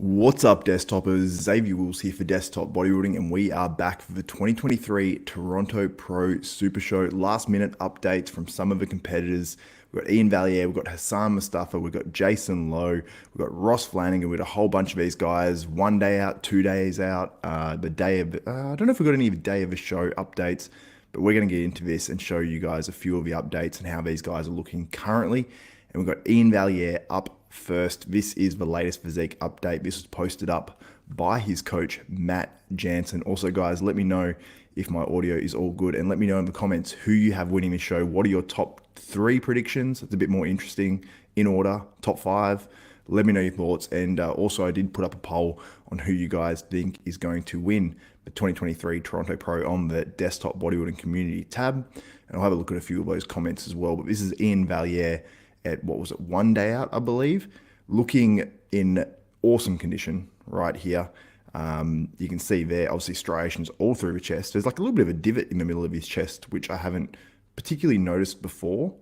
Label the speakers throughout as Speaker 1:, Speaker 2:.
Speaker 1: What's up, desktoppers? Xavier Wills here for Desktop Bodybuilding, and we are back for the 2023 Toronto Pro Super Show. Last minute updates from some of the competitors. We've got Iain Valliere, we've got Hassan Mostafa, we've got Jason Lowe, we've got Ross Flanagan, we've got a whole bunch of these guys. 1 day out, 2 days out. The day of, I don't know if we've got any day of the show updates, but we're going to get into this and show you guys a few of the updates and how these guys are looking currently. And we've got Iain Valliere up first. This is the latest physique update. This was posted up by his coach, Matt Jansen. Also, guys, let me know if my audio is all good, and let me know in the comments who you have winning the show. What are your top 3 predictions? It's a bit more interesting in order. Top 5. Let me know your thoughts. And also, I did put up a poll on who you guys think is going to win the 2023 Toronto Pro on the Desktop Bodybuilding Community tab. And I'll have a look at a few of those comments as well. But this is Iain Valliere at, what was it, 1 day out, I believe, looking in awesome condition right here. You can see there, obviously, striations all through the chest. There's like a little bit of a divot in the middle of his chest, which I haven't particularly noticed before,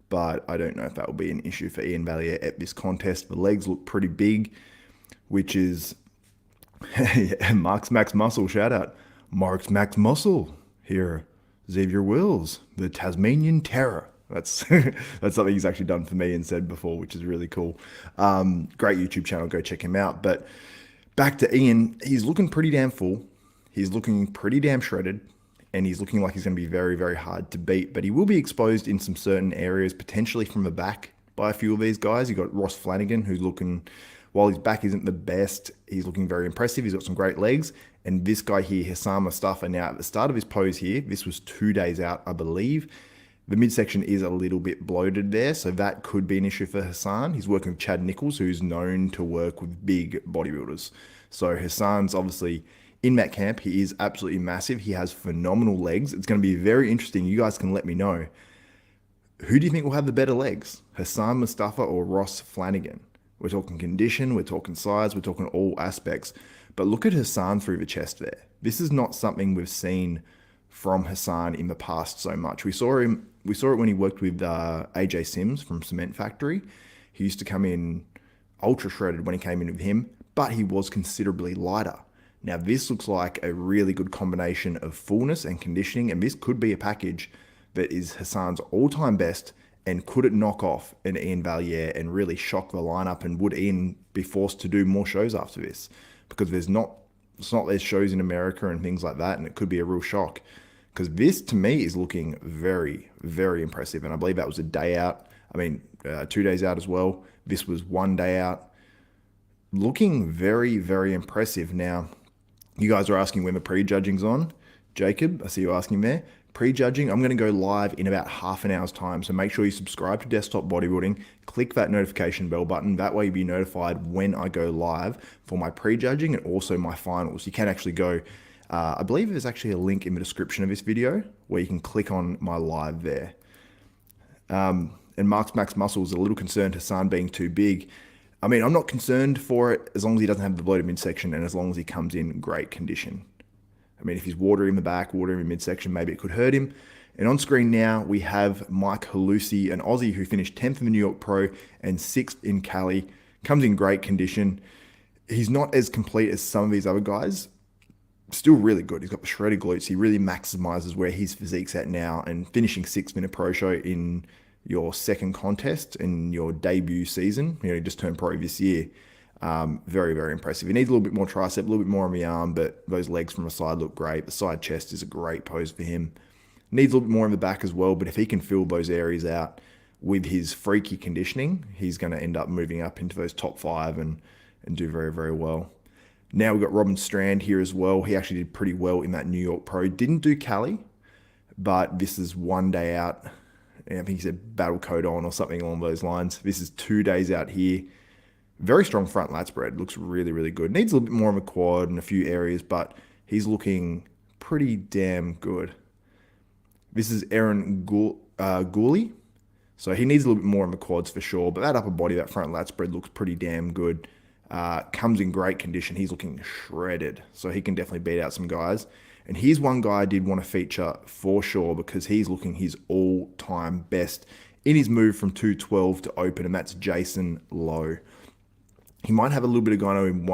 Speaker 1: but I don't know if that will be an issue for Iain Valliere at this contest. The legs look pretty big, which is Mark's Max Muscle, shout out. Mark's Max Muscle here, Xavier Wills, the Tasmanian Terror. That's that's something he's actually done for me and said before, which is really cool. Great YouTube channel, go check him out. But back to Iain, he's looking pretty damn full. He's looking pretty damn shredded, and he's looking like he's going to be very, very hard to beat. But he will be exposed in some certain areas, potentially from the back by a few of these guys. You got Ross Flanagan, who's looking, while his back isn't the best, he's looking very impressive. He's got some great legs. And this guy here, Hassan Mostafa, now at the start of his pose here, this was 2 days out, I believe. The midsection is a little bit bloated there, so that could be an issue for Hassan. He's working with Chad Nichols, who's known to work with big bodybuilders. So Hassan's obviously in that camp. He is absolutely massive. He has phenomenal legs. It's going to be very interesting. You guys can let me know. Who do you think will have the better legs? Hassan Mostafa or Ross Flanagan? We're talking condition, we're talking size, we're talking all aspects. But look at Hassan through the chest there. This is not something we've seen from Hassan in the past so much. We saw it when he worked with AJ Sims from Cement Factory. He used to come in ultra shredded when he came in with him, but he was considerably lighter. Now this looks like a really good combination of fullness and conditioning, and this could be a package that is Hassan's all-time best, and could it knock off an Iain Valliere and really shock the lineup, and would Iain be forced to do more shows after this? Because it's not there's shows in America and things like that, and it could be a real shock. Because this, to me, is looking very, very impressive. And I believe that was a day out. 2 days out as well. This was 1 day out. Looking very, very impressive. Now, you guys are asking when the pre-judging's on. Jacob, I see you asking there. Pre-judging, I'm going to go live in about half an hour's time. So make sure you subscribe to Desktop Bodybuilding. Click that notification bell button. That way you'll be notified when I go live for my pre-judging and also my finals. You can actually go... I believe there's actually a link in the description of this video where you can click on my live there. And Mark's Max Muscle is a little concerned Hassan being too big. I'm not concerned for it as long as he doesn't have the bloated midsection and as long as he comes in great condition. If he's watery in the back, watery in midsection, maybe it could hurt him. And on screen now, we have Mike Halusi, an Aussie who finished 10th in the New York Pro and 6th in Cali. Comes in great condition. He's not as complete as some of these other guys. Still really good. He's got the shredded glutes. He really maximizes where his physique's at now, and finishing 6th in a pro show in your second contest in your debut season. He just turned pro this year. Very, very impressive. He needs a little bit more tricep, a little bit more on the arm, but those legs from the side look great. The side chest is a great pose for him. Needs a little bit more in the back as well, but if he can fill those areas out with his freaky conditioning, he's going to end up moving up into those top 5 and do very, very well. Now we've got Robin Strand here as well. He actually did pretty well in that New York Pro. Didn't do Cali, but this is 1 day out. I think he said battle coat on or something along those lines. This is 2 days out here. Very strong front lat spread. Looks really, really good. Needs a little bit more of a quad in a few areas, but he's looking pretty damn good. This is Aaron Gooley. So he needs a little bit more of the quads for sure, but that upper body, that front lat spread looks pretty damn good. Comes in great condition. He's looking shredded, so he can definitely beat out some guys. And here's one guy I did want to feature for sure because he's looking his all-time best in his move from 212 to open, and that's Jason Lowe. He might have a little bit of gyno in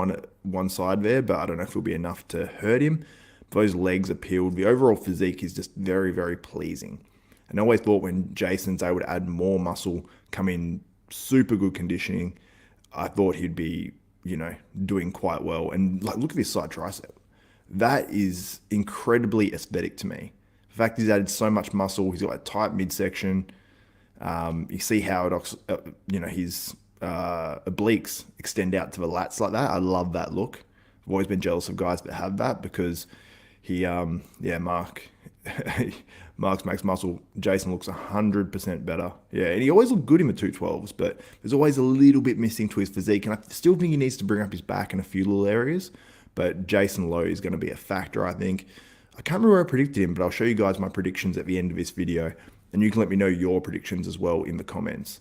Speaker 1: one side there, but I don't know if it'll be enough to hurt him. Those legs are peeled. The overall physique is just very, very pleasing. And I always thought when Jason's able to add more muscle, come in super good conditioning, I thought he'd be, doing quite well. And like, look at this side tricep. That is incredibly aesthetic to me. The fact he's added so much muscle, he's got a tight midsection. You see how his obliques extend out to the lats like that. I love that look. I've always been jealous of guys that have that because Mark's max muscle. Jason looks 100% better. Yeah, and he always looked good in the 212s, but there's always a little bit missing to his physique, and I still think he needs to bring up his back in a few little areas. But Jason Lowe is going to be a factor, I think. I can't remember where I predicted him, but I'll show you guys my predictions at the end of this video, and you can let me know your predictions as well in the comments.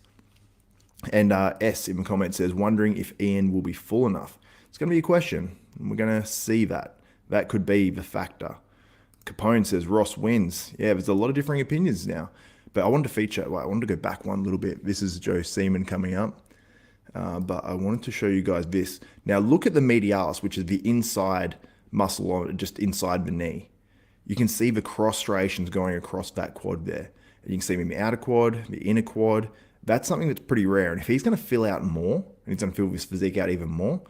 Speaker 1: And S in the comments says, wondering if Iain will be full enough. It's going to be a question, and we're going to see that. That could be the factor. Capone says Ross wins. Yeah, there's a lot of differing opinions now. But I wanted to feature, I wanted to go back one little bit. This is Joe Seeman coming up. But I wanted to show you guys this. Now look at the medialis, which is the inside muscle, just inside the knee. You can see the cross striations going across that quad there. And you can see them in the outer quad, the inner quad. That's something that's pretty rare. And if he's going to fill out more, and he's going to fill his physique out even more,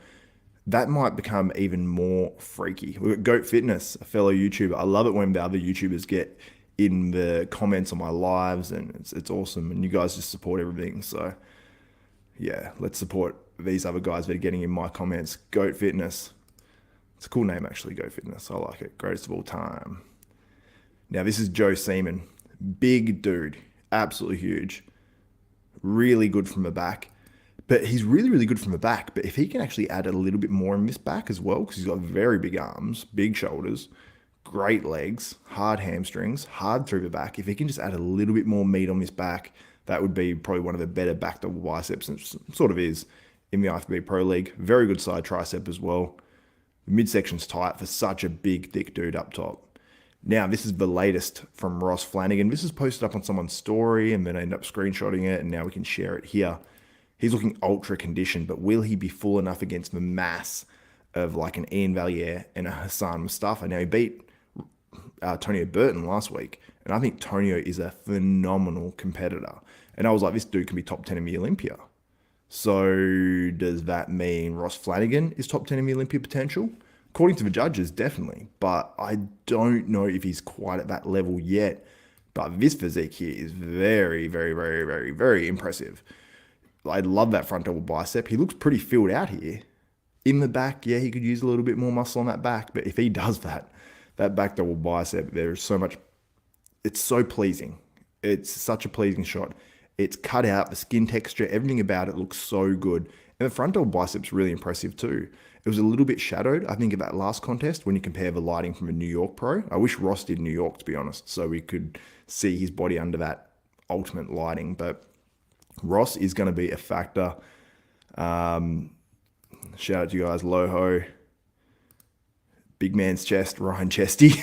Speaker 1: that might become even more freaky. We've got Goat Fitness, a fellow YouTuber. I love it when the other YouTubers get in the comments on my lives, and it's awesome. And you guys just support everything. So yeah, let's support these other guys that are getting in my comments. Goat Fitness. It's a cool name, actually, Goat Fitness. I like it. Greatest of all time. Now, this is Joe Seeman. Big dude. Absolutely huge. Really good from the back. But he's really, really good from the back. But if he can actually add a little bit more in this back as well, because he's got very big arms, big shoulders, great legs, hard hamstrings, hard through the back. If he can just add a little bit more meat on this back, that would be probably one of the better back double biceps, and it sort of is in the IFBB Pro League. Very good side tricep as well. The midsection's tight for such a big, thick dude up top. Now, this is the latest from Ross Flanagan. This is posted up on someone's story, and then I end up screenshotting it, and now we can share it here. He's looking ultra conditioned, but will he be full enough against the mass of like an Iain Valliere and a Hassan Mostafa? Now, he beat Tonio Burton last week, and I think Tonio is a phenomenal competitor. And I was like, this dude can be top 10 in the Olympia. So does that mean Ross Flanagan is top 10 in the Olympia potential? According to the judges, definitely. But I don't know if he's quite at that level yet. But this physique here is very, very, very, very, very impressive. I love that front double bicep. He looks pretty filled out here. In the back, yeah, he could use a little bit more muscle on that back. But if he does that back double bicep, there's so much. It's so pleasing. It's such a pleasing shot. It's cut out, the skin texture, everything about it looks so good. And the front double bicep's really impressive too. It was a little bit shadowed, I think, at that last contest when you compare the lighting from a New York pro. I wish Ross did New York, to be honest, so we could see his body under that ultimate lighting. But Ross is going to be a factor. Shout out to you guys, Loho. Big man's chest, Ryan Chesty.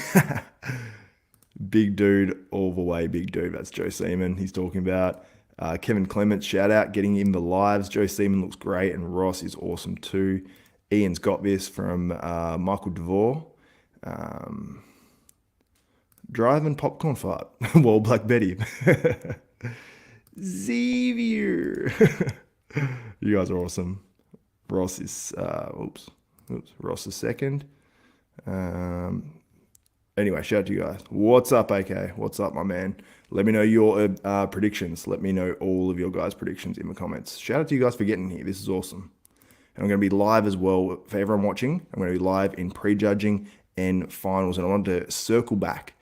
Speaker 1: Big dude, all the way, big dude. That's Joe Seeman he's talking about. Kevin Clements, shout out, getting in the lives. Joe Seeman looks great, and Ross is awesome too. Ian's got this from Michael DeVore. Driving popcorn fart. Well, Black Betty. Xavier. You guys are awesome. Ross is, Ross is second. Anyway, shout out to you guys. What's up, AK? What's up, my man? Let me know your predictions. Let me know all of your guys' predictions in the comments. Shout out to you guys for getting here. This is awesome. And I'm going to be live as well for everyone watching. I'm going to be live in prejudging and finals. And I wanted to circle back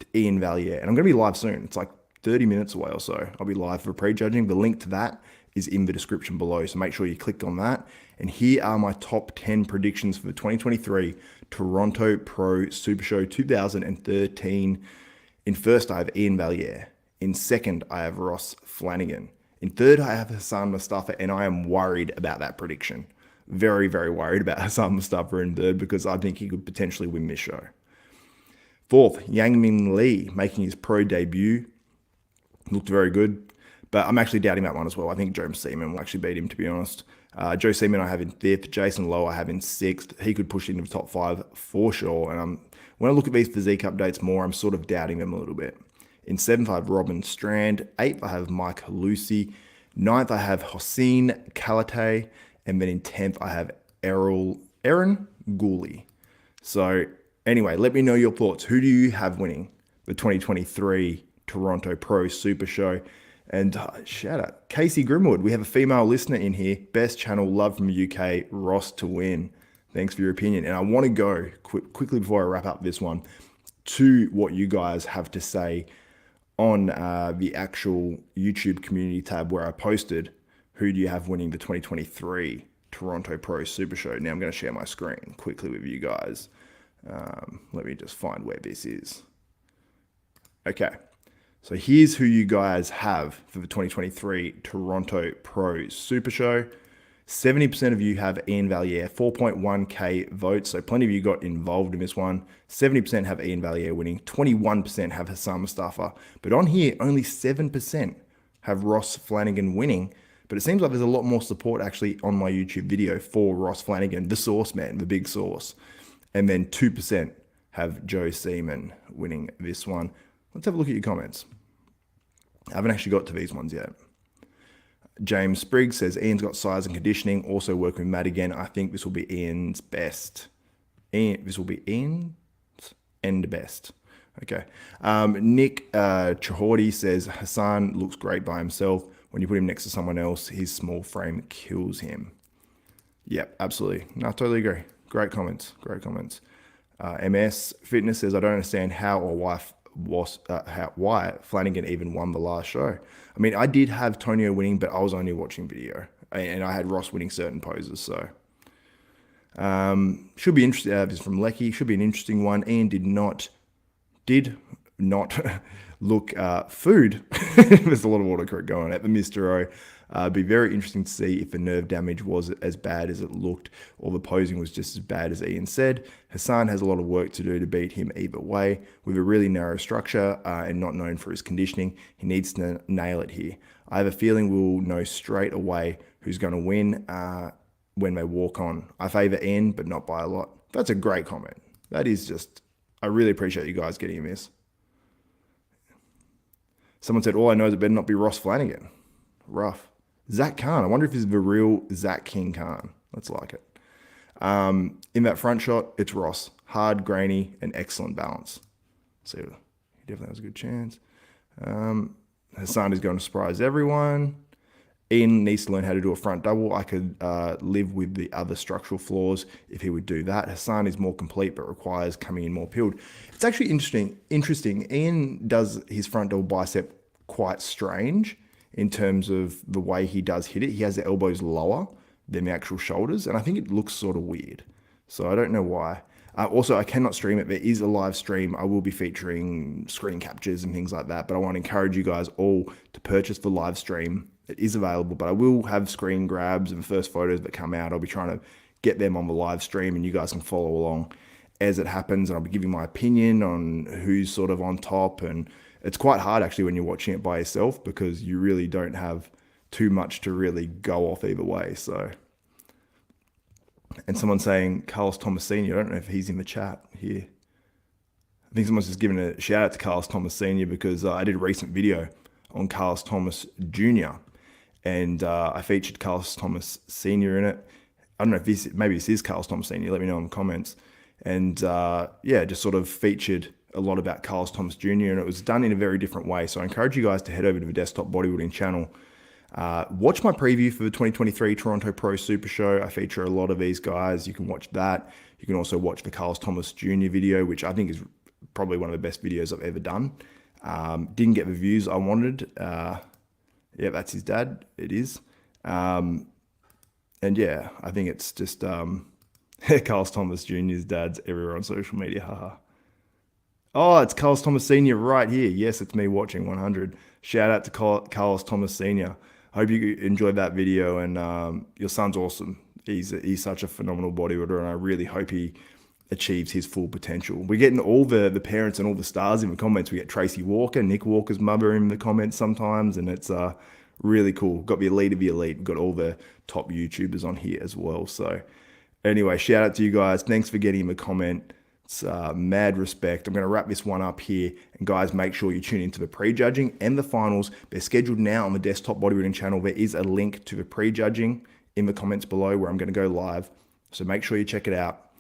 Speaker 1: to Iain Valliere. And I'm going to be live soon. It's like 30 minutes away or so. I'll be live for prejudging. The link to that is in the description below. So make sure you click on that. And here are my top 10 predictions for the 2023 Toronto Pro Supershow 2013. In first, I have Iain Valliere. In second, I have Ross Flanagan. In third, I have Hassan Mostafa, and I am worried about that prediction. Very, very worried about Hassan Mostafa in third because I think he could potentially win this show. Fourth, Yang Min Lee making his pro debut. Looked very good, but I'm actually doubting that one as well. I think Joe Seeman will actually beat him, to be honest. Joe Seaman I have in 5th. Jason Lowe I have in 6th. He could push into the top 5 for sure. And when I look at these physique updates more, I'm sort of doubting them a little bit. In 7th, I have Robin Strand. 8th, I have Mike Lucy. 9th, I have Hassan Mostafa. And then in 10th, I have Aaron Gooley. So anyway, let me know your thoughts. Who do you have winning the 2023 Toronto Pro Super Show? And shout out, Casey Grimwood. We have a female listener in here. Best channel, love from UK, Ross to win. Thanks for your opinion. And I want to go quickly before I wrap up this one to what you guys have to say on the actual YouTube community tab where I posted, who do you have winning the 2023 Toronto Pro Super Show? Now I'm going to share my screen quickly with you guys. Let me just find where this is. Okay. So here's who you guys have for the 2023 Toronto Pro Super Show. 70% of you have Iain Valliere, 4.1k votes. So plenty of you got involved in this one. 70% have Iain Valliere winning. 21% have Hassan Mostafa. But on here, only 7% have Ross Flanagan winning. But it seems like there's a lot more support actually on my YouTube video for Ross Flanagan, the sauce man, the big sauce. And then 2% have Joe Seaman winning this one. Let's have a look at your comments. I haven't actually got to these ones yet. James Spriggs says, Ian's got size and conditioning. Also working with Matt again. I think this will be Ian's best. This will be Ian's and best. Okay. Nick Chahorty says, Hassan looks great by himself. When you put him next to someone else, his small frame kills him. Yep, absolutely. No, I totally agree. Great comments. Great comments. MS Fitness says, I don't understand how or why Flanagan even won the last show. I mean, I did have Tonio winning, but I was only watching video, and I had Ross winning certain poses. So should be interesting. This is from Lecky. Should be an interesting one. Ian did not look food. There's a lot of autocorrect going on at the Mr. O. Be very interesting to see if the nerve damage was as bad as it looked or the posing was just as bad as Ian said. Hassan has a lot of work to do to beat him either way. With a really narrow structure and not known for his conditioning, he needs to nail it here. I have a feeling we'll know straight away who's going to win when they walk on. I favour Ian, but not by a lot. That's a great comment. That is just, I really appreciate you guys getting this. Someone said, all I know is it better not be Ross Flanagan. Rough. Zach Khan. I wonder if he's the real Zach King Khan. Let's like it. In that front shot, it's Ross. Hard, grainy, and excellent balance. So he definitely has a good chance. Hassan is going to surprise everyone. Ian needs to learn how to do a front double. I could live with the other structural flaws if he would do that. Hassan is more complete but requires coming in more peeled. It's actually interesting. Ian does his front double bicep quite strange in terms of the way he does hit it. He has the elbows lower than the actual shoulders, and I think it looks sort of weird. So I don't know why. Also, I cannot stream it. There is a live stream. I will be featuring screen captures and things like that, but I want to encourage you guys all to purchase the live stream. It is available, but I will have screen grabs and first photos that come out. I'll be trying to get them on the live stream, and you guys can follow along as it happens, and I'll be giving my opinion on who's sort of on top. And it's quite hard actually when you're watching it by yourself because you really don't have too much to really go off either way. So, and someone's saying Carlos Thomas Sr. I don't know if he's in the chat here. I think someone's just giving a shout out to Carlos Thomas Sr. because I did a recent video on Carlos Thomas Jr. and I featured Carlos Thomas Sr. in it. I don't know if maybe this is Carlos Thomas Sr. Let me know in the comments. And yeah, just sort of featured a lot about Carlos Thomas Jr. and it was done in a very different way. So I encourage you guys to head over to the Desktop Bodybuilding channel. Watch my preview for the 2023 Toronto Pro Super Show. I feature a lot of these guys. You can watch that. You can also watch the Carlos Thomas Jr. video, which I think is probably one of the best videos I've ever done. Didn't get the views I wanted. Yeah, that's his dad. It is. And yeah, I think it's just Carlos Thomas Jr.'s dad's everywhere on social media. Haha. Oh, it's Carlos Thomas Sr. right here. Yes, it's me watching 100. Shout out to Carlos Thomas Sr. Hope you enjoyed that video, and your son's awesome. He's such a phenomenal bodybuilder, and I really hope he achieves his full potential. We're getting all the parents and all the stars in the comments. We get Tracy Walker, Nick Walker's mother in the comments sometimes, and it's Really cool. Got the elite of the elite. We've got all the top YouTubers on here as well. So anyway, shout out to you guys. Thanks for getting him a comment. It's mad respect. I'm going to wrap this one up here. And guys, make sure you tune into the pre-judging and the finals. They're scheduled now on the Desktop Bodybuilding channel. There is a link to the pre-judging in the comments below where I'm going to go live. So make sure you check it out.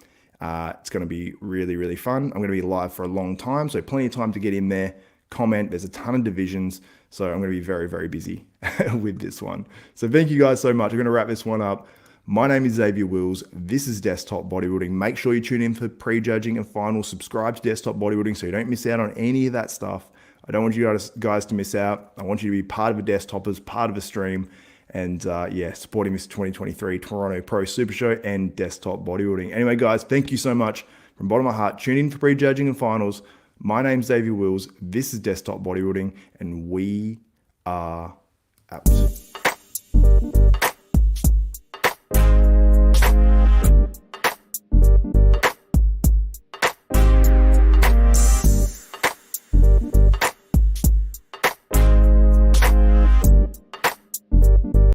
Speaker 1: It's going to be really, really fun. I'm going to be live for a long time. So plenty of time to get in there, comment. There's a ton of divisions. So I'm going to be very, very busy with this one. So thank you guys so much. I'm going to wrap this one up. My name is Xavier Wills. This is Desktop Bodybuilding. Make sure you tune in for pre-judging and finals. Subscribe to Desktop Bodybuilding so you don't miss out on any of that stuff. I don't want you guys to miss out. I want you to be part of a Desktoppers, part of a stream, and yeah, supporting this 2023 Toronto Pro Super Show and Desktop Bodybuilding. Anyway, guys, thank you so much from the bottom of my heart. Tune in for pre-judging and finals. My name's Xavier Wills. This is Desktop Bodybuilding, and we are out.